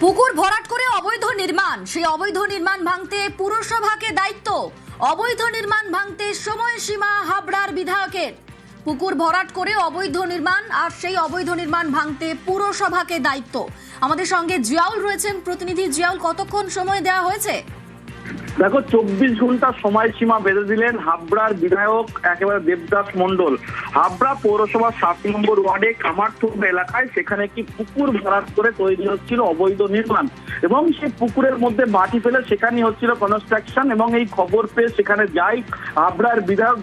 পুকুর ভরাট করে অবৈধ নির্মাণ, সেই অবৈধ নির্মাণ ভাঙতে পুরসভাকে দায়িত্ব। অবৈধ নির্মাণ ভাঙতে সময়সীমা হাবড়ার বিধায়কের। পুকুর ভরাট করে অবৈধ নির্মাণ আর সেই অবৈধ নির্মাণ ভাঙতে পুরসভাকে দায়িত্ব। আমাদের সঙ্গে জিয়াউল রয়েছেন প্রতিনিধি। জিয়াউল, কতক্ষণ সময় দেওয়া হয়েছে? দেখো, 24 ঘন্টা সময়সীমা বেঁধে দিলেন হাবড়ার বিধায়ক একেবারে দেবদাস মণ্ডল। হাবড়া পৌরসভার 7 নম্বর ওয়ার্ডে কামারথুপ এলাকায় সেখানে কি পুকুর ভরাট করে তৈরি হচ্ছিল অবৈধ নির্মাণ, এবং সেই পুকুরের মধ্যে মাটি ফেলে সেখানে হচ্ছিল কনস্ট্রাকশন। এবং এই খবর পেয়ে সেখানে যায় হাবড়ার বিধায়ক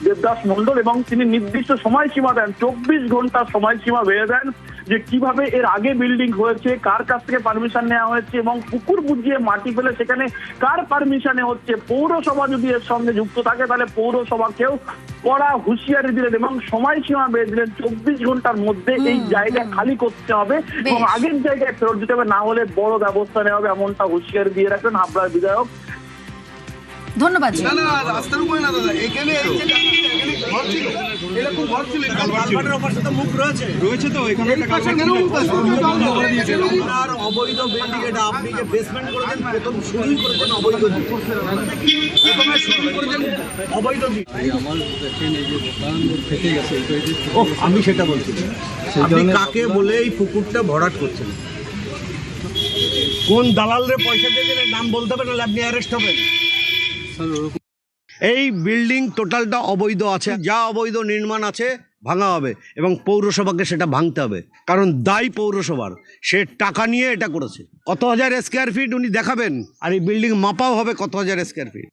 দেবদাস মণ্ডল, এবং তিনি নির্দিষ্ট সময়সীমা দেন, 24 ঘন্টা সময়সীমা বেঁধে দেন যে কিভাবে এর আগে বিল্ডিং হয়েছে, কার কাছ থেকে পারমিশন নেওয়া হয়েছে, এবং পুকুর বুঝিয়ে মাটি ফেলে সেখানে কার পারমিশনে হচ্ছে। পৌরসভা যদি এর সঙ্গে যুক্ত থাকে তাহলে পৌরসভাকেও কড়া হুঁশিয়ারি দিলেন এবং সময়সীমা বেঁধে দিলেন। 24 ঘন্টার মধ্যে এই জায়গা খালি করতে হবে এবং আগের জায়গায় ফেরত দিতে হবে, না হলে বড় ব্যবস্থা নেওয়া হবে, এমনটা হুঁশিয়ারি দিয়ে রাখলেন হাবড়ার বিধায়ক। ধন্যবাদ। রাস্তার উপরে না দাদা, এখানে ঘর ছিল, এরকম ঘর ছিল, কালভার্টের ওপাশে তো মুখ রয়েছে তো এখানে একটা আপনার অবৈধ বিল্ডিং। এটা আপনি যে বেসমেন্ট করেছেন, প্রথম শুরুই করেছেন অবৈধ দিয়ে, প্রথমে শুরু করেছেন অবৈধ দিয়ে। আমার দেখেন এই যে দোকান থেকে গেছে, আমি সেটা বলছি। আপনি কাকে বলে এই পুকুরটা ভরাট করছেন? কোন দালালরে পয়সা দিয়েছেন নাম বলতে হবে, নাহলে আপনি অ্যারেস্ট হবেন। এই বিল্ডিং টোটালটা অবৈধ আছে, যা অবৈধ নির্মাণ আছে ভাঙা হবে এবং পৌরসভাকে সেটা ভাঙতে হবে, কারণ দায়ী পৌরসভার। সে টাকা নিয়ে এটা করেছে। কত হাজার স্কোয়ার ফিট উনি দেখাবেন, আর এই বিল্ডিং মাপাও হবে কত হাজার স্কোয়ার ফিট।